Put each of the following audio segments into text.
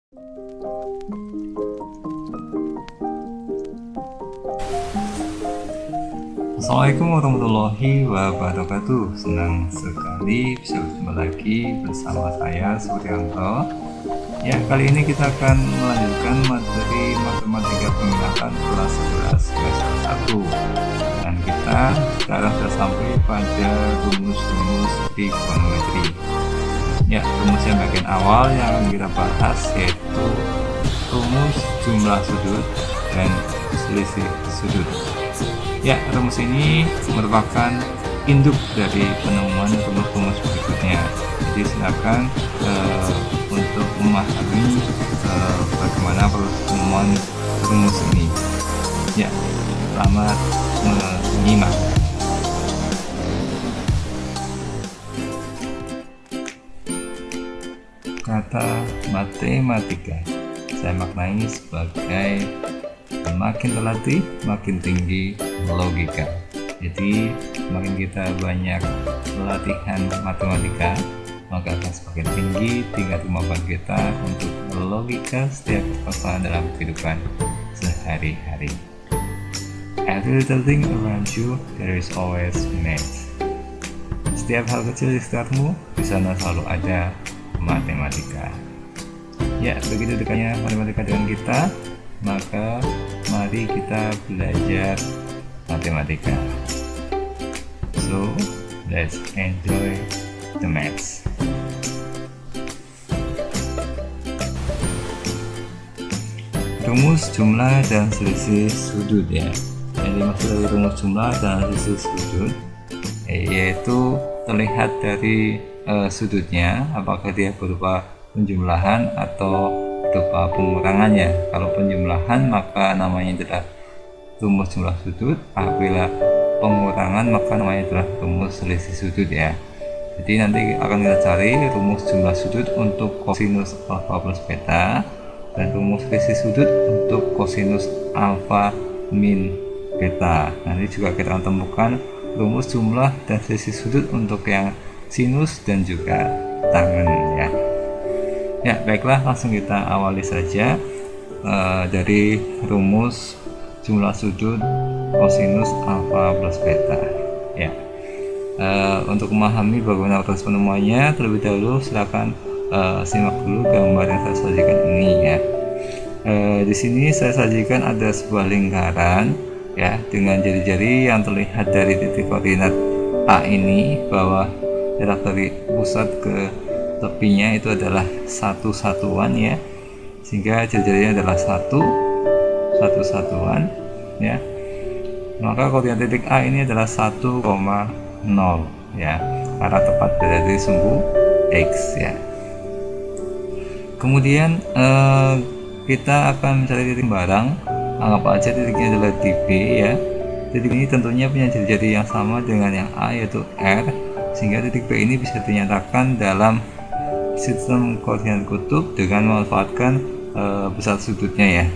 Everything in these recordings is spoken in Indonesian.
Assalamualaikum warahmatullahi wabarakatuh. Senang sekali bisa berjumpa lagi bersama saya Suryanto. Ya, kali ini kita akan melanjutkan materi matematika penggunaan kelas 11 semester 1. Dan kita sekarang sudah sampai pada rumus-rumus trigonometri. Ya, rumus yang bagian awal yang akan kita bahas yaitu rumus jumlah sudut dan selisih sudut. Ya, rumus ini merupakan induk dari penemuan rumus-rumus berikutnya. Jadi silakan untuk memahami bagaimana penemuan rumus ini. Ya, selamat menyimak. Kata matematika saya maknai sebagai semakin terlatih makin tinggi logika. Jadi semakin kita banyak latihan matematika, maka akan semakin tinggi tingkat kemampuan kita untuk logika setiap persoalan dalam kehidupan sehari-hari. Every little thing around you, there is always math. Setiap hal kecil di sekitarmu, di sana selalu ada matematika. Ya, begitu dekatnya matematika dengan kita, maka mari kita belajar matematika. So, let's enjoy the maths. Rumus jumlah dan selisih sudut ya. Yang dimaksud dari rumus jumlah dan selisih sudut yaitu terlihat dari sudutnya, apakah dia berupa penjumlahan atau berupa pengurangannya. Kalau penjumlahan maka namanya adalah rumus jumlah sudut, apabila pengurangan maka namanya adalah rumus selisih sudut ya. Jadi nanti akan kita cari rumus jumlah sudut untuk kosinus alfa plus beta dan rumus selisih sudut untuk kosinus alfa min beta. Nanti juga kita akan temukan rumus jumlah dan selisih sudut untuk yang sinus dan juga tangen ya. Ya, baiklah, langsung kita awali saja dari rumus jumlah sudut kosinus alfa plus beta. Ya, untuk memahami bagaimana proses penemuannya, terlebih dahulu silakan simak dulu gambar yang saya sajikan ini ya. Di sini saya sajikan ada sebuah lingkaran ya dengan jari-jari yang terlihat dari titik koordinat A ini bahwa jarak dari pusat ke tepinya itu adalah satu satuan ya, sehingga jari-jarinya adalah satu satuan ya. Maka koordinat titik A ini adalah 1,0 ya, karena tepat berada di sumbu X ya. Kemudian kita akan mencari titik barang. Anggap aja titiknya adalah di B ya. Titik ini tentunya punya jari-jari yang sama dengan yang A yaitu R, sehingga titik B ini bisa dinyatakan dalam sistem koordinat kutub dengan memanfaatkan besar sudutnya ya.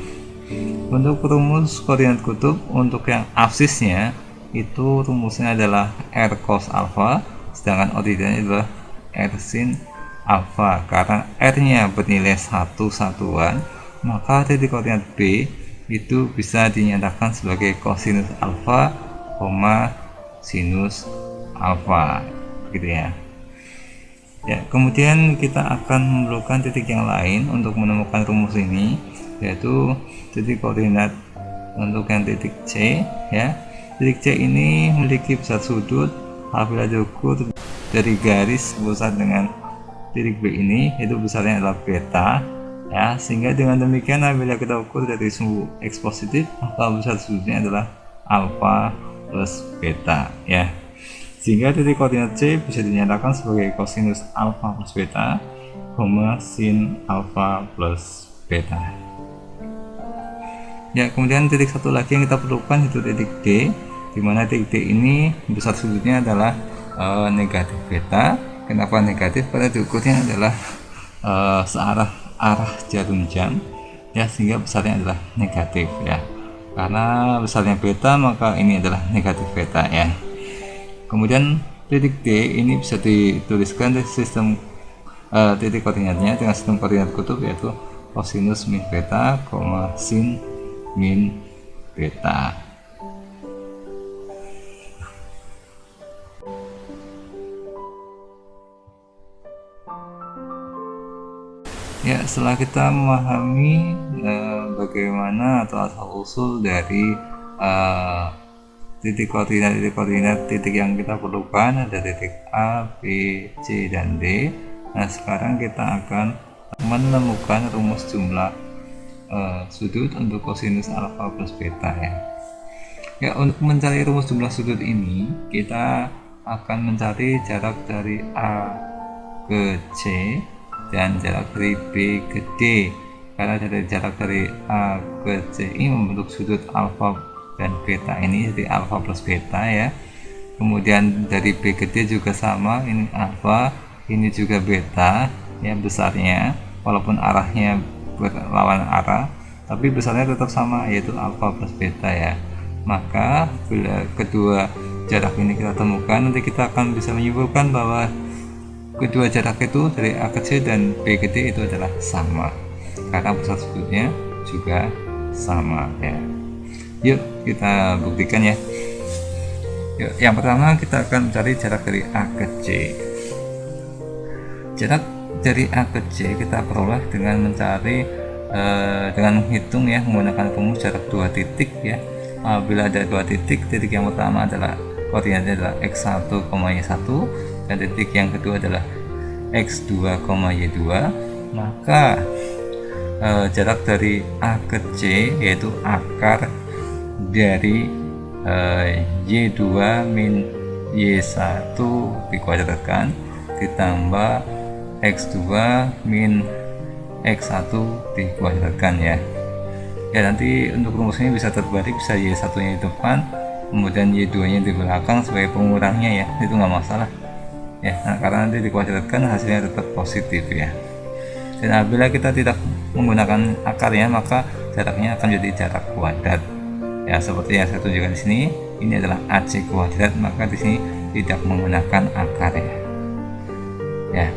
Untuk rumus koordinat kutub untuk yang absisnya itu rumusnya adalah R cos alpha, sedangkan orbitanya adalah R sin alpha. Karena R nya bernilai satu satuan, maka titik koordinat B itu bisa dinyatakan sebagai kosinus alpha, sinus alpha gitu ya. Ya, kemudian kita akan memerlukan titik yang lain untuk menemukan rumus ini, yaitu titik koordinat untuk yang titik C ya. Titik C ini memiliki besar sudut apabila diukur dari garis pusat dengan titik B ini, itu besarnya adalah beta ya, sehingga dengan demikian apabila kita ukur dari sumbu X positif maka besar sudutnya adalah alfa plus beta ya. Sehingga titik koordinat C bisa dinyatakan sebagai kosinus alfa plus beta, sin alfa plus beta. Ya, kemudian titik satu lagi yang kita perlukan yaitu titik D, di mana titik D ini besar sudutnya adalah negatif beta. Kenapa negatif? Karena diukurnya adalah arah jarum jam ya, sehingga besarnya adalah negatif ya. Karena besarnya beta maka ini adalah negatif beta ya. Kemudian titik D ini bisa dituliskan dari sistem titik koordinatnya dengan sistem koordinat kutub yaitu kosinus min beta, sin min beta. Ya, setelah kita memahami bagaimana atau asal-usul dari titik koordinat titik yang kita perlukan, ada titik A, B, C, dan D. Nah, sekarang kita akan menemukan rumus jumlah sudut untuk kosinus alfa plus beta ya. Ya, untuk mencari rumus jumlah sudut ini, kita akan mencari jarak dari A ke C dan jarak dari B ke D, karena dari jarak dari A ke C ini membentuk sudut alfa dan beta ini, jadi alfa plus beta ya. Kemudian dari B ke D juga sama, ini alfa, ini juga beta ya besarnya, walaupun arahnya berlawan arah tapi besarnya tetap sama, yaitu alfa plus beta ya. Maka bila kedua jarak ini kita temukan, nanti kita akan bisa menyimpulkan bahwa kedua jarak itu dari A ke C dan B ke D itu adalah sama, karena pusat sudutnya juga sama ya. Yuk kita buktikan ya. Yuk, yang pertama kita akan mencari jarak dari A ke C. Jarak dari A ke C kita peroleh dengan mencari dengan menghitung ya, menggunakan rumus jarak dua titik ya. Bila ada dua titik, titik yang pertama adalah koordinatnya adalah x1, y1, dan titik yang kedua adalah x2, y2, maka jarak dari A ke C yaitu akar dari y2 min y1 dikuadratkan ditambah x2 min x1 dikuadratkan ya. Ya, nanti untuk rumusnya bisa terbalik, bisa y1 nya di depan kemudian y2 nya di belakang sebagai pengurangnya ya, itu nggak masalah ya. Nah, karena nanti dikuadratkan hasilnya tetap positif ya. Dan apabila kita tidak menggunakan akarnya, maka jaraknya akan jadi jarak kuadrat ya, seperti yang saya tunjukkan di sini. Ini adalah AC kuadrat, maka di sini tidak menggunakan akar ya.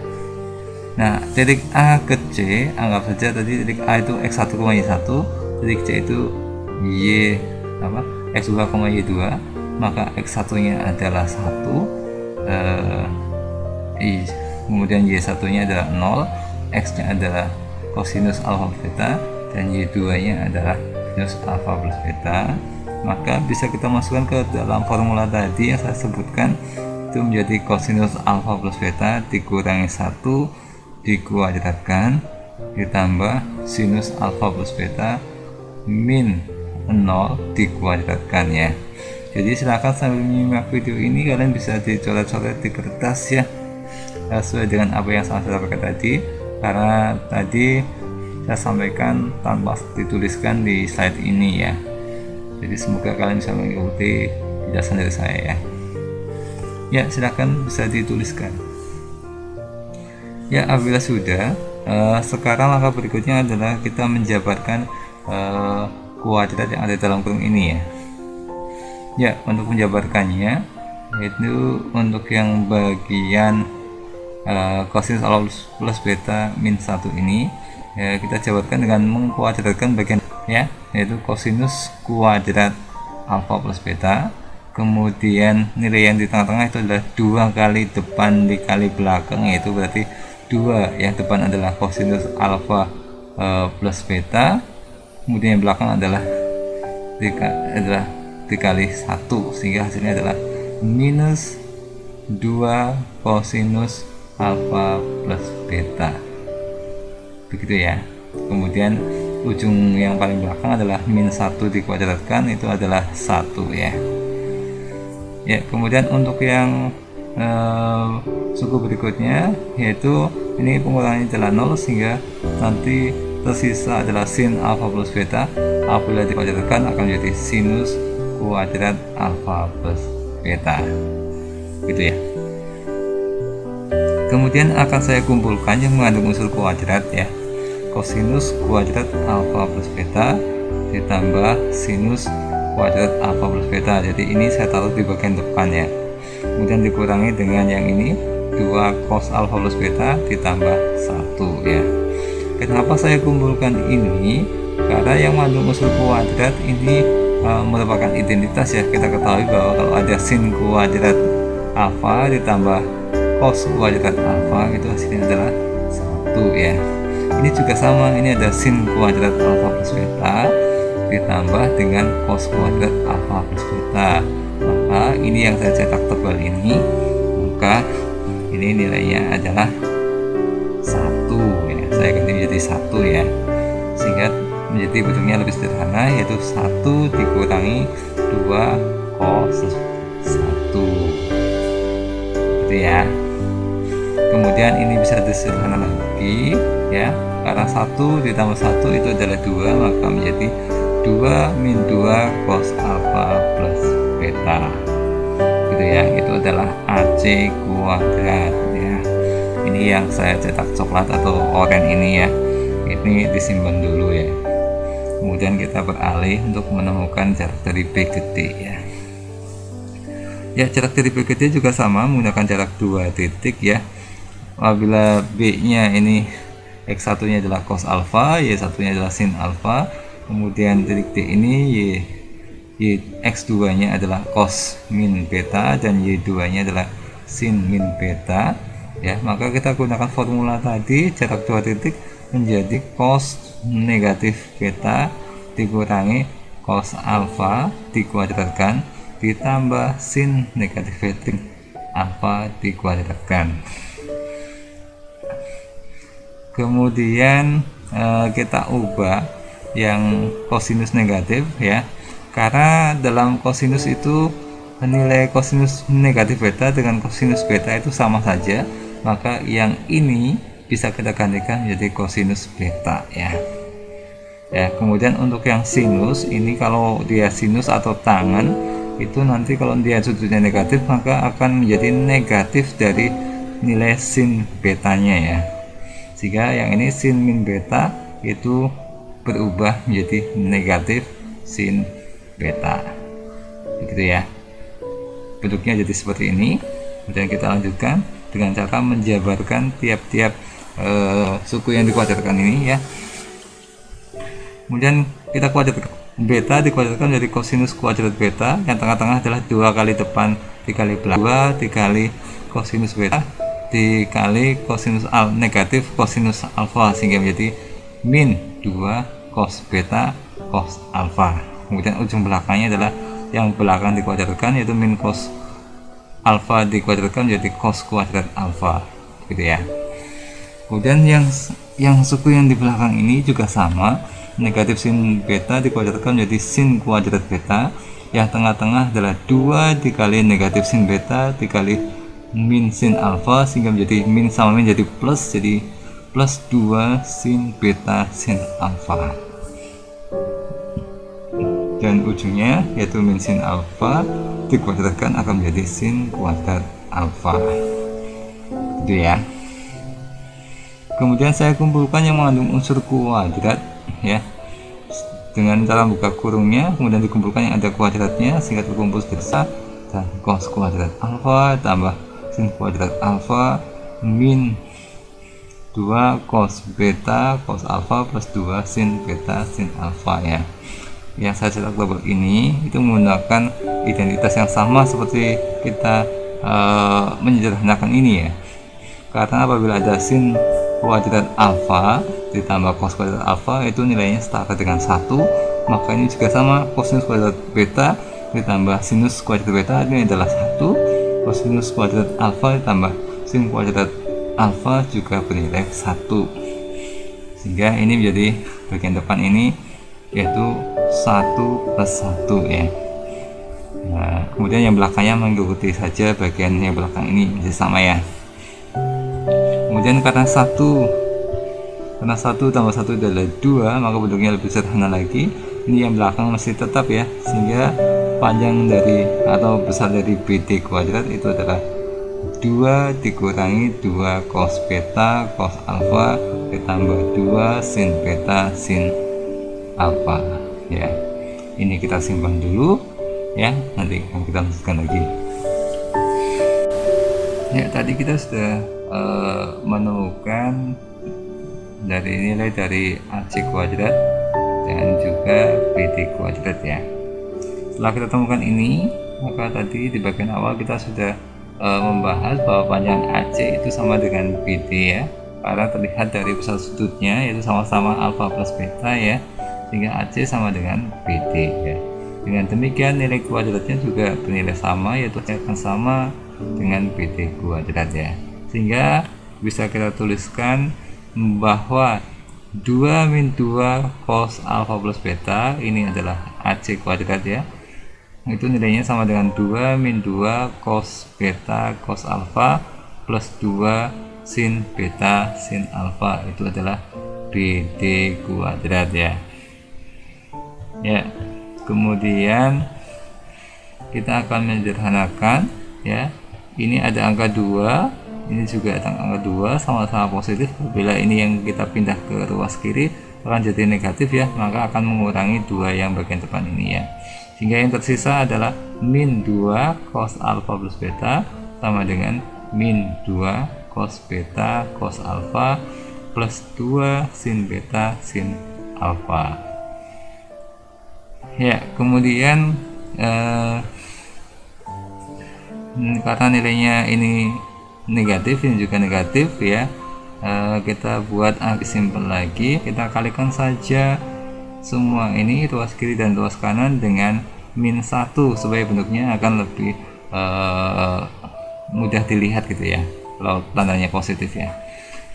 Nah, titik A ke C, anggap saja tadi titik A itu x1, y1, titik C itu x2, y2, maka x1 nya adalah 1, kemudian y1 nya adalah 0, x nya adalah kosinus alfa plus beta, dan y2 nya adalah sinus alfa plus beta. Maka bisa kita masukkan ke dalam formula tadi yang saya sebutkan, itu menjadi kosinus alfa plus beta dikurangi 1 dikuadratkan ditambah sinus alfa plus beta min 0 dikuadratkan ya. Jadi silakan sambil menyimak video ini, kalian bisa dicoret-coret di kertas ya, sesuai dengan apa yang saya sampaikan tadi, karena tadi saya sampaikan tanpa dituliskan di slide ini ya. Jadi semoga kalian bisa mengikuti penjelasan dari saya ya. Ya, silakan bisa dituliskan. Ya, apabila sudah, sekarang langkah berikutnya adalah kita menjabarkan kuadrat yang ada dalam kurung ini ya. Ya, untuk menjabarkannya, yaitu untuk yang bagian kosinus alfa plus beta min 1 ini ya, kita jabarkan dengan mengkuadratkan bagian ya, yaitu kosinus kuadrat alfa plus beta. Kemudian nilai yang di tengah-tengah itu adalah 2 kali depan dikali belakang, yaitu berarti 2 yang depan adalah kosinus alfa plus beta, kemudian yang belakang adalah dikali 1, sehingga hasilnya adalah minus 2 kosinus alfa plus beta, begitu ya. Kemudian ujung yang paling belakang adalah min 1 dikuadratkan, itu adalah 1 ya. Ya, kemudian untuk yang suku berikutnya, yaitu ini pengurangannya adalah 0, sehingga nanti tersisa adalah sin alfa plus beta, apabila dikuadratkan akan menjadi sinus kuadrat alfa plus beta, gitu ya. Kemudian akan saya kumpulkan yang mengandung unsur kuadrat ya, kosinus kuadrat alfa plus beta ditambah sinus kuadrat alfa plus beta. Jadi ini saya taruh di bagian depan ya, kemudian dikurangi dengan yang ini 2 cos alfa plus beta ditambah 1 ya. Kenapa saya kumpulkan ini? Karena yang mengandung unsur kuadrat ini merupakan identitas ya. Kita ketahui bahwa kalau ada sin kuadrat alfa ditambah cos kuadrat alfa itu hasilnya adalah 1 ya. Ini juga sama, ini ada sin kuadrat alfa plus beta ditambah dengan cos kuadrat alfa plus beta. Maka ini yang saya cetak tebal ini, maka ini nilainya adalah 1 ya. Saya ganti menjadi 1 ya, sehingga menjadi bentuknya lebih sederhana, yaitu 1 dikurangi 2 cos 1 gitu ya. Kemudian ini bisa disederhanakan lagi ya, karena 1 ditambah 1 itu adalah 2, maka menjadi 2 min 2 cos alfa plus beta gitu ya. Itu adalah AC kuadrat ya. Ini yang saya cetak coklat atau oranye ini ya, ini disimpan dulu ya. Kemudian kita beralih untuk menemukan jarak dari B ke D ya. Ya, jarak dari B ke D juga sama, menggunakan jarak 2 titik ya. Apabila B nya ini X1 nya adalah cos alfa, Y1 nya adalah sin alfa, kemudian titik D ini X2 nya adalah cos min beta dan Y2 nya adalah sin min beta ya. Maka kita gunakan formula tadi, jarak 2 titik menjadi cos negatif beta dikurangi cos alfa dikuadratkan ditambah sin negatif beta alfa dikuadratkan. Kemudian kita ubah yang kosinus negatif ya, karena dalam kosinus itu nilai kosinus negatif beta dengan kosinus beta itu sama saja, maka yang ini bisa kita gantikan menjadi kosinus beta ya. Ya, kemudian untuk yang sinus ini, kalau dia sinus atau tangan itu nanti kalau dia sudutnya negatif maka akan menjadi negatif dari nilai sin betanya ya. Sehingga yang ini sin min beta itu berubah menjadi negatif sin beta. Begitu ya. Bentuknya jadi seperti ini. Kemudian kita lanjutkan dengan cara menjabarkan tiap-tiap suku yang dikuadratkan ini ya. Kemudian kita kuadratkan beta dikuadratkan dari kosinus kuadrat beta, yang tengah-tengah adalah 2 kali depan dikali belakang 2 dikali kosinus beta dikali kosinus negatif kosinus alfa, sehingga menjadi min 2 cos beta cos alfa. Kemudian ujung belakangnya adalah yang belakang dikuadratkan, yaitu min cos alfa dikuadratkan menjadi cos kuadrat alfa gitu ya. Kemudian yang suku yang di belakang ini juga sama, negatif sin beta dikuadratkan menjadi sin kuadrat beta, yang tengah-tengah adalah 2 dikali negatif sin beta dikali min sin alfa, sehingga menjadi min sama min jadi plus 2 sin beta sin alfa, dan ujungnya yaitu min sin alfa dikuadratkan akan menjadi sin kuadrat alfa gitu ya. Kemudian saya kumpulkan yang mengandung unsur kuadrat ya, dengan cara buka kurungnya, kemudian dikumpulkan yang ada kuadratnya sehingga terkumpul seperti dan cos kuadrat alfa tambah sin kuadrat alfa min 2 cos beta cos alfa plus 2 sin beta sin alfa ya. Yang saya cetak tabel ini itu menggunakan identitas yang sama seperti kita menyederhanakan ini ya. Karena apabila ada sin kuadrat alfa ditambah cos kuadrat alfa itu nilainya setara dengan 1, maka ini juga sama, kosinus kuadrat beta ditambah sinus kuadrat beta ini adalah 1, kosinus kuadrat alfa ditambah sin kuadrat alfa juga bernilai 1, sehingga ini menjadi bagian depan ini yaitu 1 plus 1 ya. Nah, kemudian yang belakangnya mengikuti saja bagian yang belakang ini menjadi sama ya. Kemudian karena 1 tambah 1 adalah 2, maka bentuknya lebih sederhana lagi. Ini yang belakang masih tetap ya, sehingga panjang dari atau besar dari BD kuadrat itu adalah 2 dikurangi 2 cos beta cos alfa ditambah 2 sin beta sin alfa ya. Ini kita simpan dulu ya, nanti akan kita lanjutkan lagi ya. Tadi kita sudah menemukan dari nilai dari AC kuadrat dan juga BD kuadrat ya. Setelah kita temukan ini, maka tadi di bagian awal kita sudah membahas bahwa panjang AC itu sama dengan BD ya, karena terlihat dari pusat sudutnya yaitu sama-sama alfa plus beta ya, sehingga AC sama dengan BD ya. Dengan demikian nilai kuadratnya juga bernilai sama, yaitu akan sama dengan BD kuadrat ya, sehingga bisa kita tuliskan bahwa 2 min 2 cos alfa plus beta ini adalah AC kuadrat ya, itu nilainya sama dengan 2 min 2 cos beta cos alfa plus 2 sin beta sin alfa, itu adalah BD kuadrat ya. Ya, kemudian kita akan menyederhanakan ya, ini ada angka 2, ini juga ada angka 2 sama-sama positif. Bila ini yang kita pindah ke ruas kiri akan jadi negatif ya, maka akan mengurangi 2 yang bagian depan ini ya, sehingga yang tersisa adalah min 2 cos alfa plus beta sama dengan min 2 cos beta cos alfa plus 2 sin beta sin alfa ya. Kemudian karena nilainya ini negatif, ini juga negatif ya, kita buat angka simpel lagi, kita kalikan saja semua ini ruas kiri dan ruas kanan dengan min 1 supaya bentuknya akan lebih mudah dilihat gitu ya, kalau tandanya positif ya.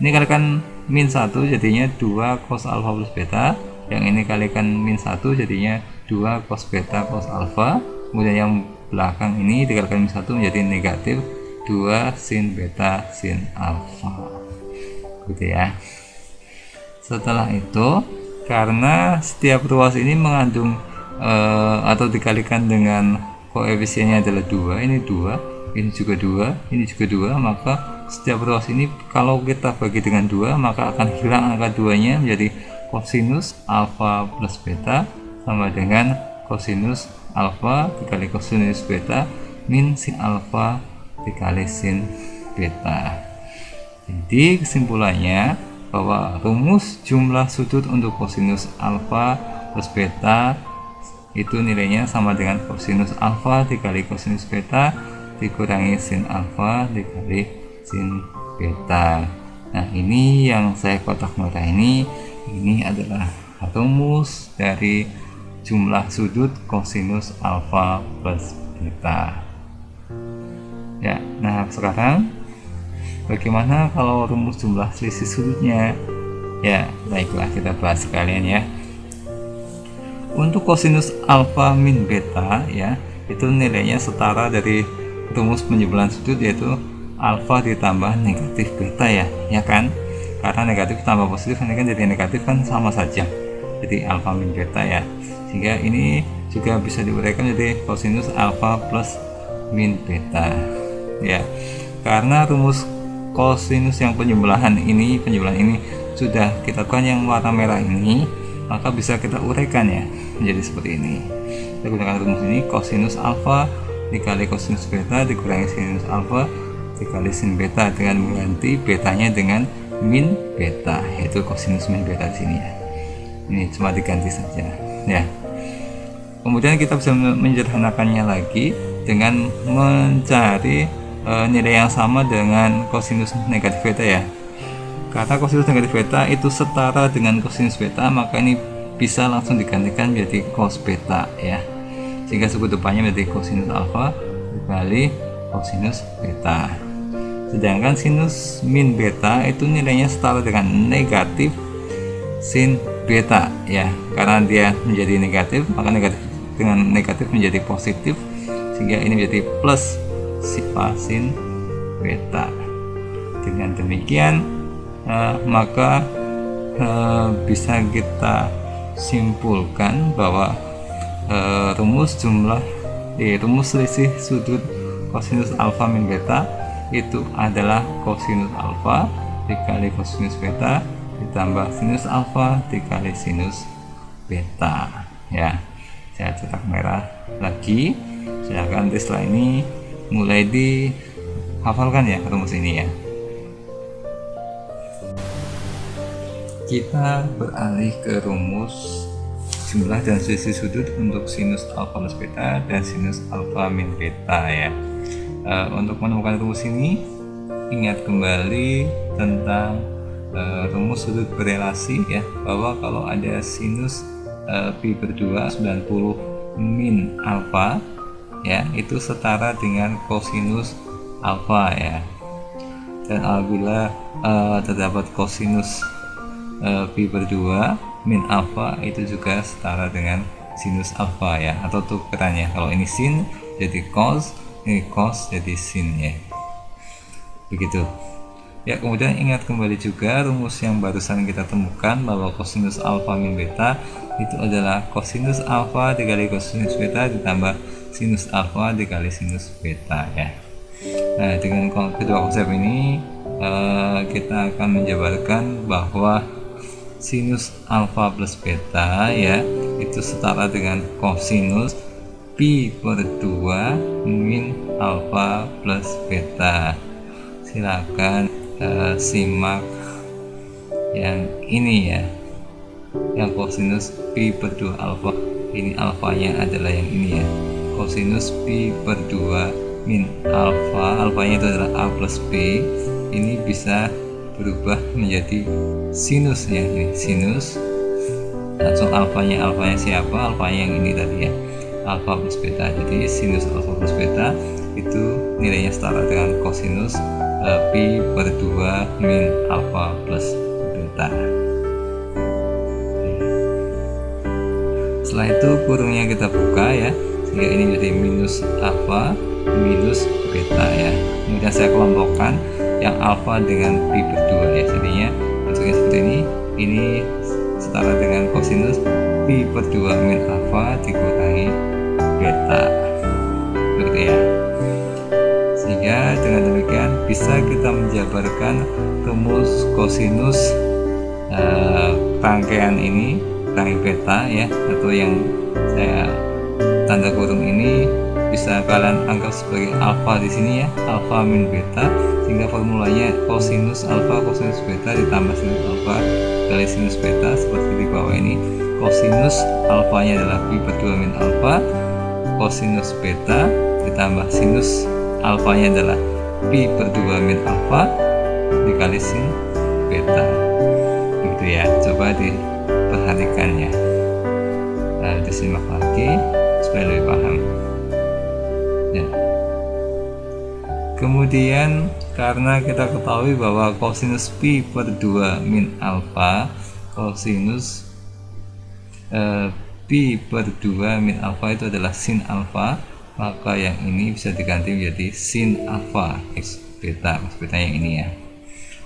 Ini kalikan min 1 jadinya 2 cos alfa plus beta, yang ini kalikan min 1 jadinya 2 cos beta cos alfa, kemudian yang belakang ini dikalikan min 1 menjadi negatif 2 sin beta sin alfa gitu ya. Setelah itu, karena setiap ruas ini mengandung atau dikalikan dengan koefisiennya adalah 2, ini 2, ini juga 2, ini juga 2, maka setiap ruas ini kalau kita bagi dengan 2 maka akan hilang angka 2 nya, menjadi kosinus alfa plus beta sama dengan kosinus alfa dikali kosinus beta min sin alfa dikali sin beta. Jadi kesimpulannya bahwa rumus jumlah sudut untuk kosinus alfa plus beta itu nilainya sama dengan kosinus alfa dikali kosinus beta dikurangi sin alfa dikali sin beta. Nah, ini yang saya kotak merah ini adalah rumus dari jumlah sudut kosinus alfa plus beta ya. Nah, sekarang bagaimana kalau rumus jumlah selisih sudutnya? Ya, baiklah kita bahas sekalian ya. Untuk kosinus alfa min beta ya, itu nilainya setara dari rumus penjumlahan sudut, yaitu alfa ditambah negatif beta ya kan? Karena negatif tambah positif ini kan jadi negatif kan sama saja. Jadi alfa min beta ya. Sehingga ini juga bisa diuraikan jadi kosinus alfa plus min beta ya. Karena rumus kosinus yang penjumlahan ini sudah kita lakukan yang warna merah ini, maka bisa kita uraikan ya menjadi seperti ini. Kita gunakan rumus ini, kosinus alfa dikali kosinus beta dikurangi sinus alfa dikali sin beta, dengan mengganti betanya dengan min beta, yaitu kosinus min beta di sini ya. Ini cuma diganti saja ya. Kemudian kita bisa menyederhanakannya lagi dengan mencari nilai yang sama dengan kosinus negatif beta ya. Karena kosinus negatif beta itu setara dengan kosinus beta, maka ini bisa langsung digantikan menjadi cos beta ya, sehingga suku depannya menjadi kosinus alfa dikali kosinus beta. Sedangkan sinus min beta itu nilainya setara dengan negatif sin beta ya. Karena dia menjadi negatif, maka negatif dengan negatif menjadi positif, sehingga ini menjadi plus sifat sin beta. Dengan demikian maka bisa kita simpulkan bahwa rumus selisih sudut kosinus alfa min beta itu adalah kosinus alfa dikali kosinus beta ditambah sinus alfa dikali sinus beta ya. Saya cetak merah lagi, silakan setelah ini mulai dihafalkan ya rumus ini ya. Kita beralih ke rumus jumlah dan selisih sudut untuk sinus alfa plus beta dan sinus alfa min beta ya. Untuk menemukan rumus ini, ingat kembali tentang rumus sudut berelasi ya, bahwa kalau ada sinus pi per 2 90 min alfa ya, itu setara dengan kosinus alfa ya. Dan apabila terdapat kosinus pi per 2 min alfa, itu juga setara dengan sinus alfa ya, atau tukerannya, kalau ini sin jadi cos, ini cos jadi sin ya, begitu ya. Kemudian ingat kembali juga rumus yang barusan kita temukan, bahwa kosinus alfa min beta itu adalah kosinus alfa dikali kosinus beta ditambah sinus alfa dikali sinus beta ya. Nah, dengan kedua konsep ini kita akan menjabarkan bahwa sinus alfa plus beta ya, itu setara dengan kosinus pi per 2 min alfa plus beta. Silakan simak yang ini ya, yang kosinus pi per 2 alfa, ini alfanya adalah yang ini ya, kosinus pi per 2 min alfa, alfanya itu adalah a plus b, ini bisa berubah menjadi sinus ya, ini sinus, langsung alfanya siapa, alfanya yang ini tadi ya, alfa plus beta. Jadi sinus alfa plus beta itu nilainya setara dengan kosinus pi per 2 min alfa plus beta. Setelah itu kurungnya kita buka ya, sehingga ini menjadi minus alfa minus beta ya. Kemudian saya kelompokkan yang alfa dengan pi per 2 ya, jadinya bentuknya seperti ini setara dengan kosinus pi per 2 min alfa dikurangi beta, begitu ya. Sehingga dengan demikian bisa kita menjabarkan rumus kosinus rangkaian ini, rangkaian beta ya, atau yang saya tanda kurung ini bisa kalian anggap sebagai alfa di sini ya, alfa min beta, sehingga formulanya kosinus alfa kosinus beta ditambah sinus alfa kali sinus beta seperti di bawah ini. Kosinus alfanya adalah pi per 2 min alfa, kosinus beta ditambah sinus alfanya adalah pi per 2 min alfa dikali sin beta, gitu ya. Coba diperhatikannya, disimak lagi supaya lebih paham ya. Kemudian karena kita ketahui bahwa kosinus pi per 2 min alfa, kosinus pi per 2 min alfa itu adalah sin alfa, maka yang ini bisa diganti menjadi sin alfa x beta, maksud beta yang ini ya.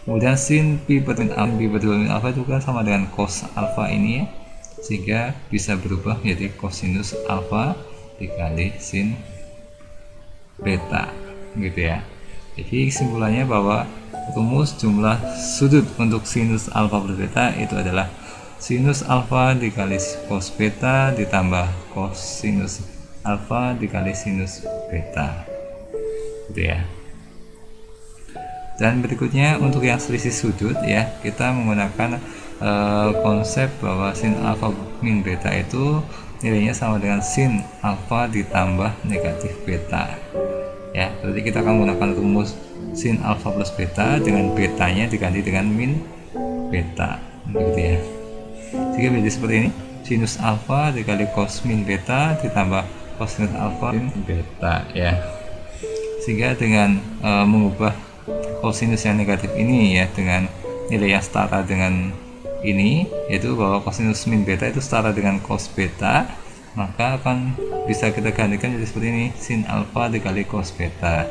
Kemudian sin pi per 2 min alfa itu kan sama dengan cos alfa ini ya, sehingga bisa berubah menjadi kosinus alfa dikali sin beta, gitu ya. Jadi kesimpulannya bahwa rumus jumlah sudut untuk sinus alfa plus beta itu adalah sinus alfa dikali cos beta ditambah kosinus alfa dikali sinus beta, gitu ya. Dan berikutnya untuk yang selisih sudut ya, kita menggunakan konsep bahwa sin alfa min beta itu nilainya sama dengan sin alfa ditambah negatif beta ya. Berarti kita akan menggunakan rumus sin alfa plus beta dengan betanya diganti dengan min beta, gitu ya. Jika menjadi seperti ini, sinus alfa dikali cos min beta ditambah kosinus alfa sin beta ya. Sehingga dengan mengubah kosinus yang negatif ini ya dengan nilai yang setara dengan ini, yaitu bahwa kosinus min beta itu setara dengan cos beta, maka akan bisa kita gantikan jadi seperti ini, sin alfa dikali cos beta.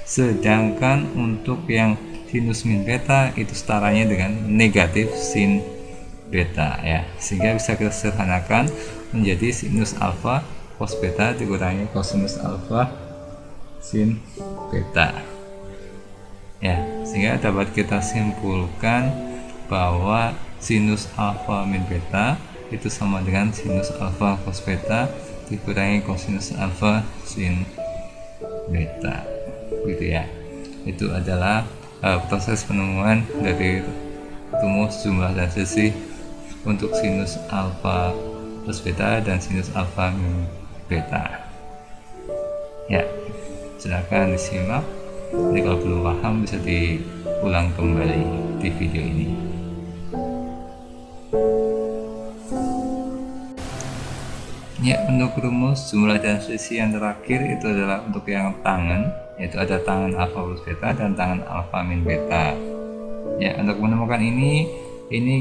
Sedangkan untuk yang sinus min beta itu setaranya dengan negatif sin beta ya, sehingga bisa kita sederhanakan menjadi sinus alfa cos beta dikurangi kosinus alfa sin beta ya. Sehingga dapat kita simpulkan bahwa sinus alfa min beta itu sama dengan sinus alfa cos beta dikurangi kosinus alfa sin beta, gitu ya. Itu adalah proses penemuan dari rumus jumlah dan selisih untuk sinus alfa plus beta dan sinus alfa min beta. Ya, silakan disimak. Jadi kalau belum paham bisa diulang kembali di video ini. Ya, untuk rumus jumlah dan selisih yang terakhir itu adalah untuk yang tangen, yaitu ada tangen alfa plus beta dan tangen alfa min beta. Ya, untuk menemukan ini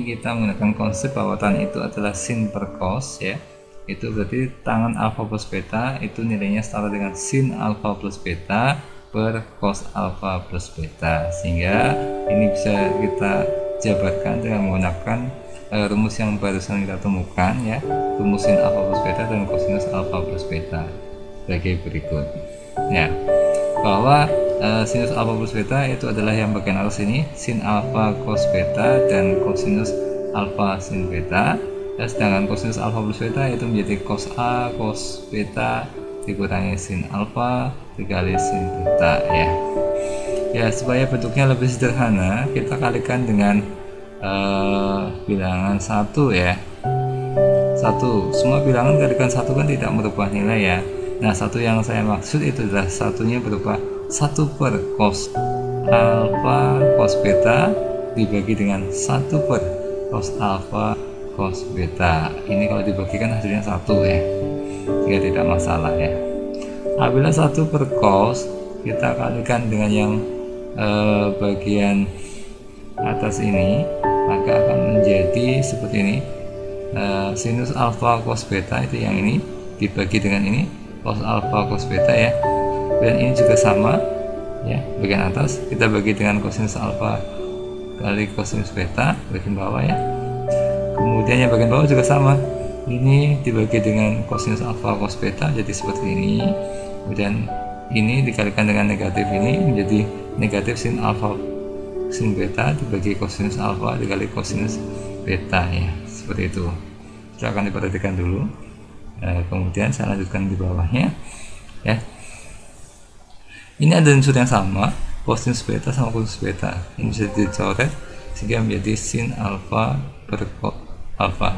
kita menggunakan konsep bahwa tan itu adalah sin per cos, ya. Itu berarti tangen alfa plus beta itu nilainya setara dengan sin alfa plus beta per cos alfa plus beta, sehingga ini bisa kita jabarkan dengan menggunakan rumus yang barusan kita temukan, ya, rumus sin alfa plus beta dan kosinus alfa plus beta sebagai berikut. Ya, bahwa sinus alfa plus beta itu adalah yang bagian atas ini, sin alfa cos beta dan kosinus alfa sin beta. Sedangkan kosinus alfa plus beta itu menjadi cos A cos beta dikurangi sin alfa dikali sin beta, ya. Ya, supaya bentuknya lebih sederhana, kita kalikan dengan bilangan 1, ya. 1, semua bilangan kalikan 1 kan tidak merubah nilai, ya. Nah, 1 yang saya maksud itu adalah satunya berupa 1 per cos alfa cos beta dibagi dengan 1 per cos alfa cos beta. Ini kalau dibagikan hasilnya 1, ya, jika tidak masalah, ya. Apabila 1 per cos kita kalikan dengan yang bagian atas ini, maka akan menjadi seperti ini. Sinus alfa cos beta itu yang ini dibagi dengan ini cos alfa cos beta, ya, dan ini juga sama, ya, bagian atas kita bagi dengan kosinus alfa kali kosinus beta bagian bawah, ya. Kemudian yang bagian bawah juga sama, ini dibagi dengan kosinus alfa cos beta jadi seperti ini. Kemudian ini dikalikan dengan negatif ini menjadi negatif sin alfa sin beta dibagi kosinus alfa dikali kosinus beta, ya, seperti itu. Kita akan diperhatikan dulu. Kemudian saya lanjutkan di bawahnya, ya. Ini ada unsur yang sama, kosinus beta sama kosinus beta. Ini bisa dicoret sehingga menjadi sin alfa per cos alfa.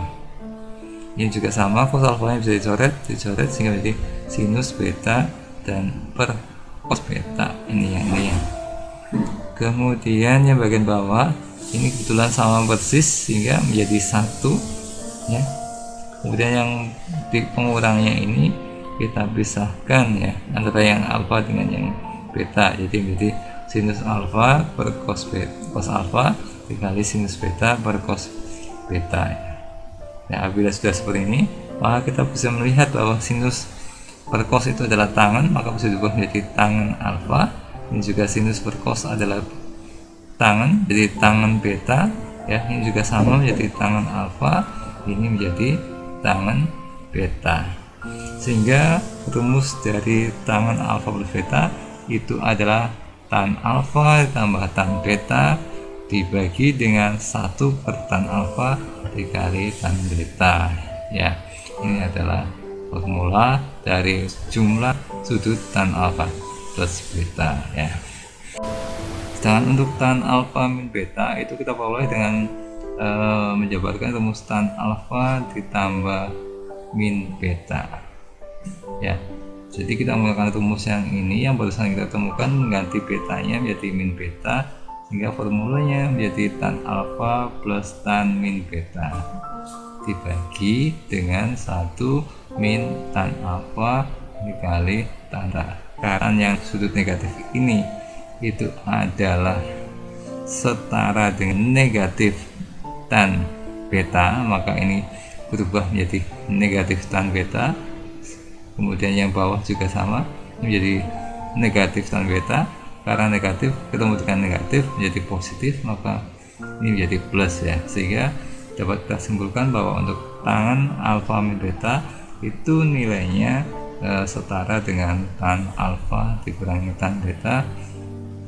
Ini juga sama, cos alfanya bisa dicoret sehingga menjadi sinus beta dan per cos beta. Ini yang kemudian yang bagian bawah ini kebetulan sama persis sehingga menjadi 1, ya. Kemudian yang di pengurangnya ini kita pisahkan, ya, antara yang alfa dengan yang beta, jadi menjadi sinus alfa per cos alfa dikali sinus beta per cos beta, ya. Nah, apabila sudah seperti ini, maka kita bisa melihat bahwa sinus per cos itu adalah tangen, maka bisa diubah menjadi tangen alfa. Ini juga sinus per cos adalah tangen, jadi tangen beta, ya. Ini juga sama menjadi tangen alfa, ini menjadi tangen beta. Sehingga rumus dari tangen alfa plus beta itu adalah tan alfa ditambah tan beta dibagi dengan 1 per tan alfa dikali tan beta, ya. Ini adalah formula dari jumlah sudut tan alfa plus beta, ya. Sedangkan untuk tan alfa min beta itu kita peroleh dengan menjabarkan rumus tan alfa ditambah min beta, ya. Jadi kita menggunakan rumus yang ini yang barusan kita temukan, mengganti betanya menjadi min beta sehingga formulanya menjadi tan alfa plus tan min beta dibagi dengan 1 min tan alfa dikali tan beta. Karena yang sudut negatif ini itu adalah setara dengan negatif tan beta, maka ini berubah menjadi negatif tan beta. Kemudian yang bawah juga sama menjadi negatif tan beta. Karena negatif ketemu dengan negatif menjadi positif, maka ini menjadi plus, ya. Sehingga dapat kita simpulkan bahwa untuk tangen alfa min beta itu nilainya setara dengan tan alfa dikurangi tan beta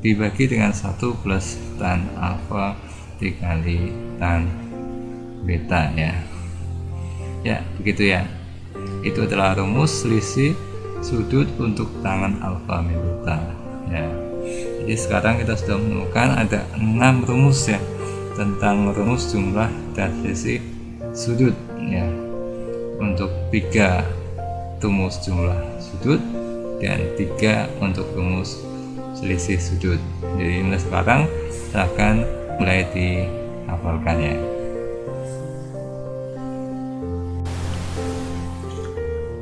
dibagi dengan 1 plus tan alfa dikali tan beta, ya. Ya, begitu, ya. Itu adalah rumus selisih sudut untuk tangen alfa min beta, ya. Jadi sekarang kita sudah menemukan ada 6 rumus, ya. tentang rumus jumlah dan selisih sudut ya, untuk 3 rumus jumlah sudut dan 3 untuk rumus selisih sudut. Jadi mulai sekarang silahkan mulai dihafalkan ya.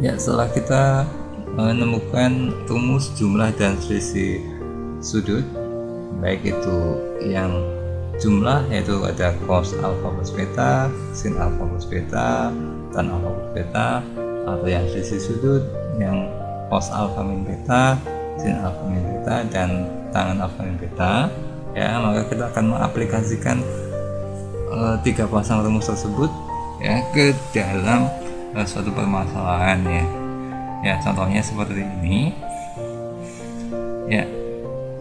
Ya, setelah kita menemukan rumus jumlah dan selisih sudut, baik itu yang jumlah yaitu ada cos alfa plus beta, sin alfa plus beta, tan alfa plus beta, atau yang selisih sudut yang cos alfa min beta, sin alfa min beta, dan tangen alfa min beta ya, maka kita akan mengaplikasikan 3 pasang rumus tersebut ya ke dalam suatu permasalahan ya. Ya, contohnya seperti ini. Ya,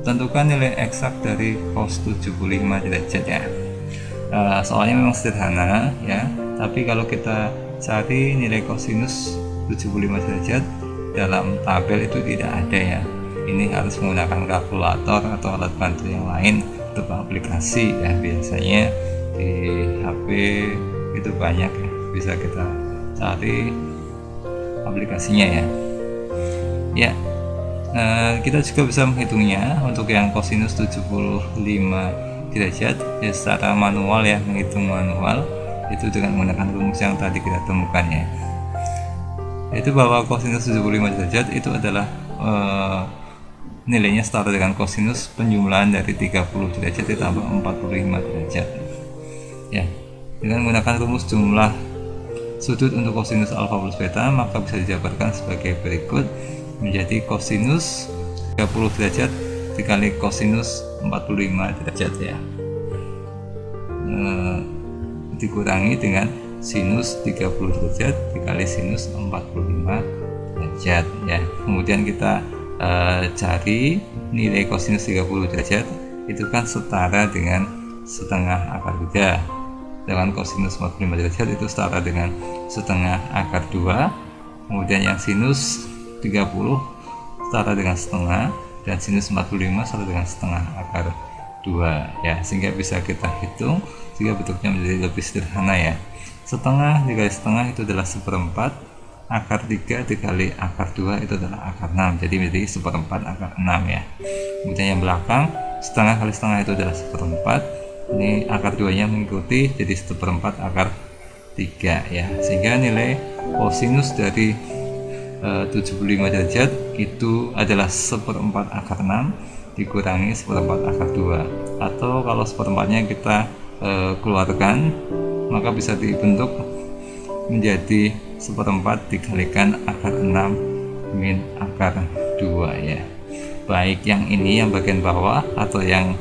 tentukan nilai eksak dari cos 75 derajat ya. Soalnya memang sederhana ya, tapi kalau kita cari nilai kosinus 75 derajat dalam tabel itu tidak ada ya. Ini harus menggunakan kalkulator atau alat bantu yang lain untuk aplikasi ya. Biasanya di HP itu banyak ya, bisa kita cari aplikasinya ya. Ya, kita juga bisa menghitungnya untuk yang kosinus 75 derajat ya, secara manual ya, menghitung manual itu dengan menggunakan rumus yang tadi kita temukan ya. Itu bahwa kosinus 75 derajat itu adalah nilainya setara dengan kosinus penjumlahan dari 30 derajat ditambah 45 derajat ya. Dengan menggunakan rumus jumlah sudut untuk kosinus alfa plus beta, maka bisa dijabarkan sebagai berikut, menjadi kosinus 30 derajat dikali kosinus 45 derajat ya, dikurangi dengan sinus 30 derajat dikali sinus 45 derajat ya. Kemudian kita cari nilai kosinus 30 derajat itu kan setara dengan setengah akar 3, dengan kosinus 45 derajat itu setara dengan setengah akar 2. Kemudian yang sinus 30 setara dengan setengah, dan sinus 45 setara dengan setengah akar 2 ya, sehingga bisa kita hitung sehingga bentuknya menjadi lebih sederhana ya. Setengah dikali setengah itu adalah 1/4, akar 3 dikali akar 2 itu adalah akar 6, jadi menjadi 1/4 akar 6 ya. Kemudian yang belakang setengah kali setengah itu adalah 1/4, ini akar 2 nya mengikuti jadi 1/4 akar 3 ya, sehingga nilai kosinus dari 75 derajat itu adalah 1/4 akar 6 dikurangi 1/4 akar 2, atau kalau 1/4-nya kita keluarkan maka bisa dibentuk menjadi 1/4 dikalikan akar 6 min akar 2 ya. Baik yang ini yang bagian bawah atau yang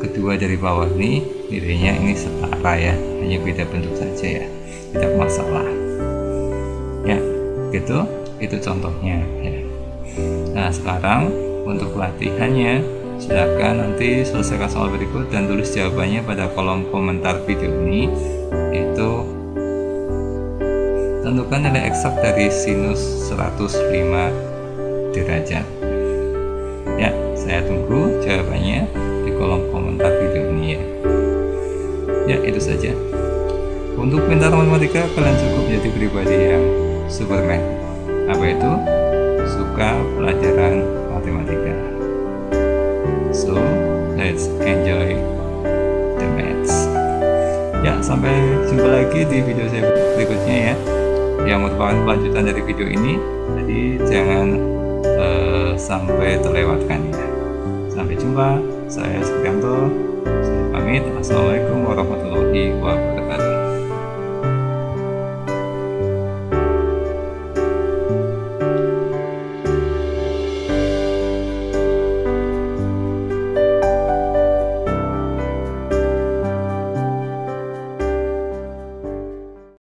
kedua dari bawah ini nilainya ini setara ya, hanya beda bentuk saja ya, tidak masalah ya. Gitu, itu contohnya ya. Nah, sekarang untuk latihannya silakan nanti selesaikan soal berikut dan tulis jawabannya pada kolom komentar video ini. Itu tentukan nilai eksak dari sinus 105 derajat ya. Saya tunggu jawabannya di kolom komentar video ini ya. Ya, itu saja. Untuk pintar matematika, kalian cukup menjadi pribadi yang Superman. Apa itu? Suka pelajaran matematika. So, let's enjoy the maths. Ya, sampai jumpa lagi di video saya berikutnya ya, yang merupakan kelanjutan dari video ini. Jadi jangan sampai terlewatkan ya. Sampai jumpa. Saya Supriyanto. Saya pamit. Assalamualaikum warahmatullahi wabarakatuh.